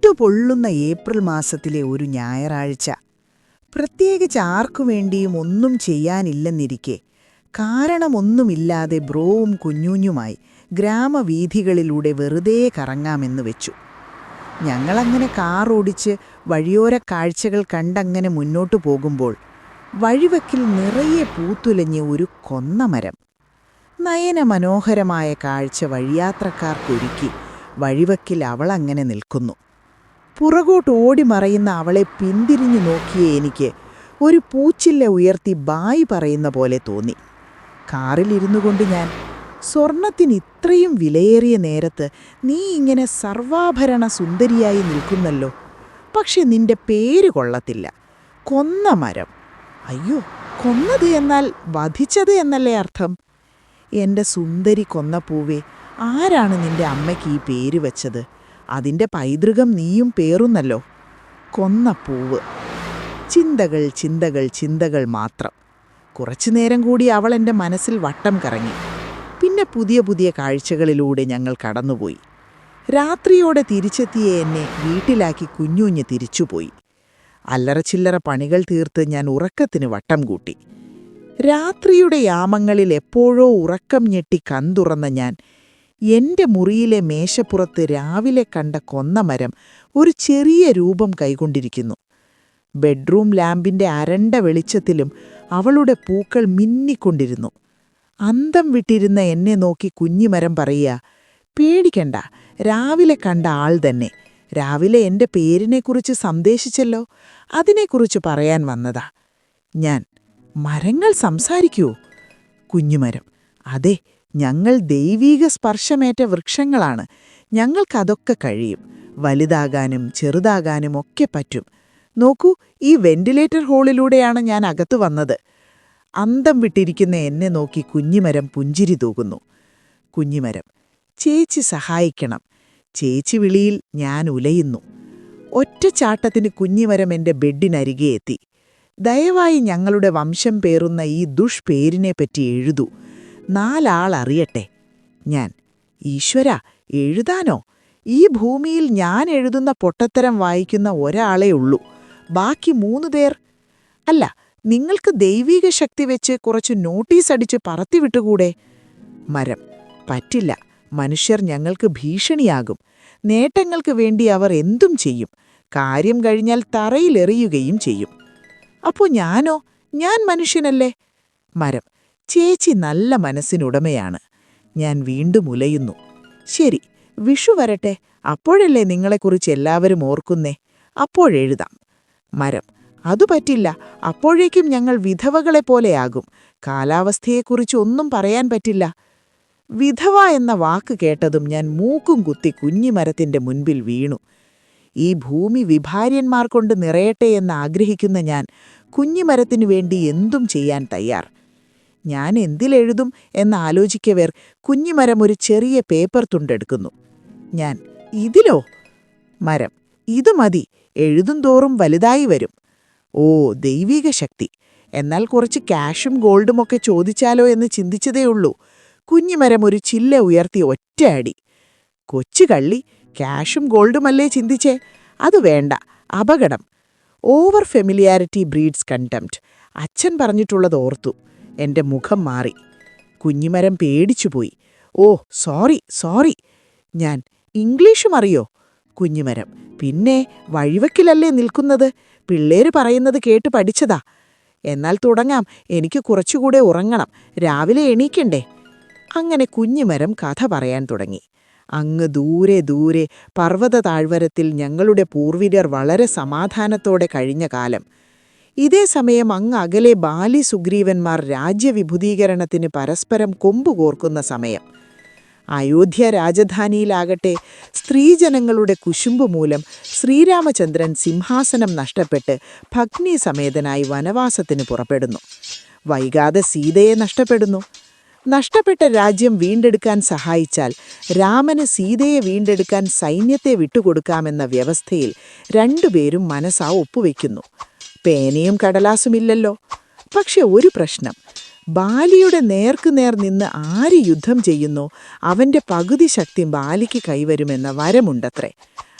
ചുട്ടുപൊള്ളുന്ന ഏപ്രിൽ മാസത്തിലെ ഒരു ഞായറാഴ്ച. പ്രത്യേകിച്ച് ആർക്കുവേണ്ടിയും ഒന്നും ചെയ്യാനില്ലെന്നിരിക്കെ കാരണമൊന്നുമില്ലാതെ ബ്രോവും കുഞ്ഞുഞ്ഞുമായി ഗ്രാമവീഥികളിലൂടെ വെറുതെ കറങ്ങാമെന്ന് വെച്ചു. ഞങ്ങളങ്ങനെ കാറോടിച്ച് വഴിയോര കാഴ്ചകൾ കണ്ടങ്ങനെ മുന്നോട്ടു പോകുമ്പോൾ വഴിവക്കിൽ നിറയെ പൂത്തുലഞ്ഞ് ഒരു കൊന്നമരം. നയനമനോഹരമായ കാഴ്ച വഴിയാത്രക്കാർക്കൊരുക്കി വഴിവക്കിൽ അവളങ്ങനെ നിൽക്കുന്നു. പുറകോട്ട് ഓടിമറയുന്ന അവളെ പിന്തിരിഞ്ഞു നോക്കിയ എനിക്ക് ഒരു പൂച്ചില്ല ഉയർത്തി ബായ് പറയുന്ന പോലെ തോന്നി. കാറിലിരുന്നു കൊണ്ട് ഞാൻ, സ്വർണത്തിന് ഇത്രയും വിലയേറിയ നേരത്ത് നീ ഇങ്ങനെ സർവാഭരണ സുന്ദരിയായി നിൽക്കുന്നല്ലോ, പക്ഷെ നിന്റെ പേര് കൊള്ളത്തില്ല, കൊന്ന മരം. അയ്യോ, കൊന്നത് എന്നാൽ വധിച്ചത് എന്നല്ലേ അർത്ഥം? എൻ്റെ സുന്ദരി കൊന്നപ്പൂവേ, ആരാണ് നിന്റെ അമ്മയ്ക്ക് ഈ പേര് വച്ചത്? അതിൻ്റെ പൈതൃകം നീയും പേറുന്നല്ലോ. കൊന്നപ്പൂവ്. ചിന്തകൾ ചിന്തകൾ ചിന്തകൾ മാത്രം. കുറച്ചുനേരം കൂടി അവൾ എൻ്റെ മനസ്സിൽ വട്ടം കറങ്ങി. പിന്നെ പുതിയ പുതിയ കാഴ്ചകളിലൂടെ ഞങ്ങൾ കടന്നുപോയി. രാത്രിയോടെ തിരിച്ചെത്തിയ എന്നെ വീട്ടിലാക്കി കുഞ്ഞുഞ്ഞ് തിരിച്ചുപോയി. അല്ലറച്ചില്ലറ പണികൾ തീർത്ത് ഞാൻ ഉറക്കത്തിന് വട്ടം കൂട്ടി. രാത്രിയുടെ യാമങ്ങളിൽ എപ്പോഴോ ഉറക്കം ഞെട്ടി കൺതുറന്ന ഞാൻ എൻ്റെ മുറിയിലെ മേശപ്പുറത്ത് രാവിലെ കണ്ട കൊന്നമരം ഒരു ചെറിയ രൂപം കൈക്കൊണ്ടിരിക്കുന്നു. ബെഡ്റൂം ലാമ്പിൻ്റെ അരണ്ട വെളിച്ചത്തിലും അവളുടെ പൂക്കൾ മിന്നിക്കൊണ്ടിരുന്നു. അന്തം വിട്ടിരുന്ന എന്നെ നോക്കി കുഞ്ഞിമരം പറയുക, പേടിക്കണ്ട, രാവിലെ കണ്ട ആൾ തന്നെ. രാവിലെ എൻ്റെ പേരിനെക്കുറിച്ച് സന്ദേശിച്ചല്ലോ, അതിനെക്കുറിച്ച് പറയാൻ വന്നതാ ഞാൻ. മരങ്ങൾ സംസാരിക്കൂ? കുഞ്ഞുമരം: അതെ, ഞങ്ങൾ ദൈവീക സ്പർശമേറ്റ വൃക്ഷങ്ങളാണ്. ഞങ്ങൾക്കതൊക്കെ കഴിയും. വലുതാകാനും ചെറുതാകാനും ഒക്കെ പറ്റും. നോക്കൂ, ഈ വെന്റിലേറ്റർ ഹോളിലൂടെയാണ് ഞാൻ അകത്തു വന്നത്. അന്തം വിട്ടിരിക്കുന്ന എന്നെ നോക്കി കുഞ്ഞിമരം പുഞ്ചിരി തൂകുന്നു. കുഞ്ഞിമരം: ചേച്ചി സഹായിക്കണം. ചേച്ചി വിളിയിൽ ഞാൻ ഉലയുന്നു. ഒറ്റച്ചാട്ടത്തിന് കുഞ്ഞിമരം എൻ്റെ ബെഡിനരികെ എത്തി. ദയവായി ഞങ്ങളുടെ വംശം പേറുന്ന ഈ ദുഷ്പേരിനെപ്പറ്റി എഴുതൂ. 4 ആൾ അറിയട്ടെ. ഞാൻ: ഈശ്വര, എഴുതാനോ? ഈ ഭൂമിയിൽ ഞാൻ എഴുതുന്ന പൊട്ടത്തരം വായിക്കുന്ന ഒരാളേ ഉള്ളൂ. ബാക്കി 3 പേർ? അല്ല, നിങ്ങൾക്ക് ദൈവീക ശക്തി വെച്ച് കുറച്ച് നോട്ടീസ് അടിച്ച് പറത്തിവിട്ടുകൂടെ? മരം: പറ്റില്ല. മനുഷ്യർ ഞങ്ങൾക്ക് ഭീഷണിയാകും. നേട്ടങ്ങൾക്ക് വേണ്ടി അവർ എന്തും ചെയ്യും. കാര്യം കഴിഞ്ഞാൽ തറയിലെറിയുകയും ചെയ്യും. അപ്പോൾ ഞാനോ? ഞാൻ മനുഷ്യനല്ലേ? മരം: ചേച്ചി നല്ല മനസ്സിനുടമയാണ്. ഞാൻ വീണ്ടും ഉലയുന്നു. ശരി, വിഷു വരട്ടെ. അപ്പോഴല്ലേ നിങ്ങളെക്കുറിച്ച് എല്ലാവരും ഓർക്കുന്നേ? അപ്പോഴെഴുതാം. മരം: അതു പറ്റില്ല. അപ്പോഴേക്കും ഞങ്ങൾ വിധവകളെപ്പോലെയാകും. കാലാവസ്ഥയെക്കുറിച്ച് ഒന്നും പറയാൻ പറ്റില്ല. വിധവ എന്ന വാക്ക് കേട്ടതും ഞാൻ മൂക്കും കുത്തി കുഞ്ഞിമരത്തിൻ്റെ മുൻപിൽ വീണു. ഈ ഭൂമി വിഭാര്യന്മാർ കൊണ്ട് നിറയട്ടെ എന്ന് ആഗ്രഹിക്കുന്ന ഞാൻ കുഞ്ഞിമരത്തിനു വേണ്ടി എന്തും ചെയ്യാൻ തയ്യാർ. ഞാൻ എന്തിലെഴുതും എന്നാലോചിക്കവേർ കുഞ്ഞിമരം ഒരു ചെറിയ പേപ്പർ തുണ്ടെടുക്കുന്നു. ഞാൻ: ഇതിലോ? മരം: ഇതു മതി. എഴുതും തോറും വലുതായി വരും. ഓ, ദൈവീക ശക്തി! എന്നാൽ കുറച്ച് ക്യാഷും ഗോൾഡുമൊക്കെ ചോദിച്ചാലോ എന്ന് ചിന്തിച്ചതേയുള്ളൂ. കുഞ്ഞിമരം ഒരു ചില്ല ഉയർത്തി ഒറ്റയടി. കൊച്ചു കള്ളി, ക്യാഷും ഗോൾഡുമല്ലേ ചിന്തിച്ചേ? അത് വേണ്ട, അപകടം. Over familiarity breeds contempt. അച്ഛൻ പറഞ്ഞിട്ടുള്ളത് ഓർത്തു. എൻ്റെ മുഖം മാറി. കുഞ്ഞിമരം പേടിച്ചുപോയി. ഓ, സോറി സോറി. ഞാൻ: ഇംഗ്ലീഷും അറിയോ? കുഞ്ഞിമരം: പിന്നെ, വഴിവക്കിലല്ലേ നിൽക്കുന്നത്. പിള്ളേര് പറയുന്നത് കേട്ട് പഠിച്ചതാ. എന്നാൽ തുടങ്ങാം. എനിക്ക് കുറച്ചുകൂടെ ഉറങ്ങണം. രാവിലെ എണീക്കണ്ടേ? അങ്ങനെ കുഞ്ഞിമരം കഥ പറയാൻ തുടങ്ങി. അങ്ങ് ദൂരെ ദൂരെ പർവ്വത താഴ്വരത്തിൽ ഞങ്ങളുടെ പൂർവികർ വളരെ സമാധാനത്തോടെ കഴിഞ്ഞ കാലം. ഇതേ സമയം അങ്ങ് അകലെ ബാലി സുഗ്രീവന്മാർ രാജ്യവിഭുദീകരണത്തിന് പരസ്പരം കൊമ്പുകോർക്കുന്ന സമയം. അയോധ്യ രാജധാനിയിലാകട്ടെ സ്ത്രീജനങ്ങളുടെ കുശുമ്പ് മൂലം ശ്രീരാമചന്ദ്രൻ സിംഹാസനം നഷ്ടപ്പെട്ട് ഭഗ്നിസമേതനായി വനവാസത്തിന് പുറപ്പെടുന്നു. വൈകാതെ സീതയെ നഷ്ടപ്പെടുന്നു. നഷ്ടപ്പെട്ട രാജ്യം വീണ്ടെടുക്കാൻ സഹായിച്ചാൽ രാമന് സീതയെ വീണ്ടെടുക്കാൻ സൈന്യത്തെ വിട്ടുകൊടുക്കാമെന്ന വ്യവസ്ഥയിൽ രണ്ടുപേരും മനസ്സാ ഒപ്പുവെക്കുന്നു. പേനയും കടലാസുമില്ലല്ലോ. പക്ഷെ ഒരു പ്രശ്നം: ബാലിയുടെ നേർക്കുനേർ നിന്ന് ആര് യുദ്ധം ചെയ്യുന്നോ അവൻ്റെ പകുതി ശക്തി ബാലിക്ക് കൈവരുമെന്ന വരമുണ്ടത്രേ.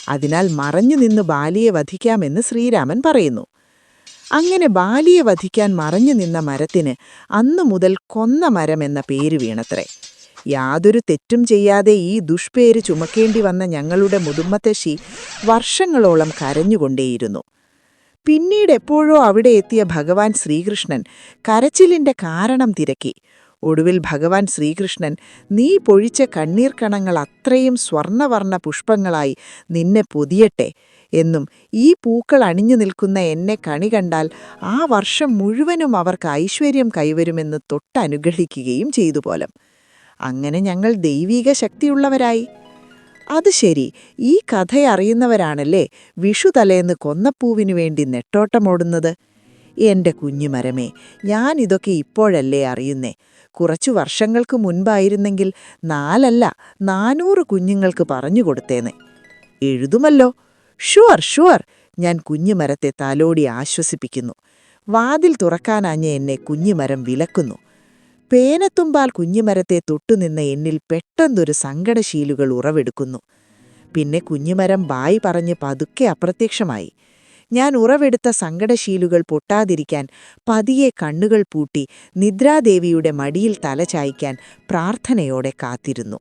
അതിനാൽ മറഞ്ഞു നിന്ന് ബാലിയെ വധിക്കാമെന്ന് ശ്രീരാമൻ പറയുന്നു. അങ്ങനെ ബാലിയെ വധിക്കാൻ മറഞ്ഞു നിന്ന മരത്തിന് അന്നു മുതൽ കൊന്ന മരം എന്ന പേര് വീണത്രേ. യാതൊരു തെറ്റും ചെയ്യാതെ ഈ ദുഷ്പേര് ചുമക്കേണ്ടി വന്ന ഞങ്ങളുടെ മുതുമത്തശ്ശി വർഷങ്ങളോളം കരഞ്ഞുകൊണ്ടേയിരുന്നു. പിന്നീട് എപ്പോഴോ അവിടെ എത്തിയ ഭഗവാൻ ശ്രീകൃഷ്ണൻ കരച്ചിലിന്റെ കാരണം തിരക്കി. ഒടുവിൽ ഭഗവാൻ ശ്രീകൃഷ്ണൻ, നീ പൊഴിച്ച കണ്ണീർ കണങ്ങൾ അത്രയും സ്വർണവർണ്ണ പുഷ്പങ്ങളായി നിന്നെ പൊതിയട്ടെ എന്നും ഈ പൂക്കൾ അണിഞ്ഞു നിൽക്കുന്ന എന്നെ കണി കണ്ടാൽ ആ വർഷം മുഴുവനും അവർക്ക് ഐശ്വര്യം കൈവരുമെന്ന് തൊട്ടനുഗ്രഹിക്കുകയും ചെയ്തു പോലും. അങ്ങനെ ഞങ്ങൾ ദൈവീക ശക്തിയുള്ളവരായി. അത് ശരി, ഈ കഥയറിയുന്നവരാണല്ലേ വിഷുതലേന്ന് കൊന്നപ്പൂവിനു വേണ്ടി നെട്ടോട്ടമോടുന്നത്? എന്റെ കുഞ്ഞുമരമേ, ഞാനിതൊക്കെ ഇപ്പോഴല്ലേ അറിയുന്നേ. കുറച്ചു വർഷങ്ങൾക്ക് മുൻപായിരുന്നെങ്കിൽ 4 അല്ല 400 കുഞ്ഞുങ്ങൾക്ക് പറഞ്ഞുകൊടുത്തേനെ. എഴുതുമല്ലോ. ഷുവർ ഷുവർ, ഞാൻ കുഞ്ഞുമരത്തെ തലോടി ആശ്വസിപ്പിക്കുന്നു. വാതിൽ തുറക്കാനാഞ്ഞ് എന്നെ കുഞ്ഞുമരം വിലക്കുന്നു. പേനത്തുമ്പാൽ കുഞ്ഞുമരത്തെ തൊട്ടുനിന്ന എന്നിൽ പെട്ടെന്നൊരു സങ്കടശീലുകൾ ഉറവെടുക്കുന്നു. പിന്നെ കുഞ്ഞുമരം ബായ് പറഞ്ഞ് പതുക്കെ അപ്രത്യക്ഷമായി. ഞാൻ ഉറവെടുത്ത സങ്കടശീലുകൾ പൊട്ടാതിരിക്കാൻ പതിയെ കണ്ണുകൾ പൂട്ടി നിദ്രാദേവിയുടെ മടിയിൽ തല ചായ്ക്കാൻ പ്രാർത്ഥനയോടെ കാത്തിരുന്നു.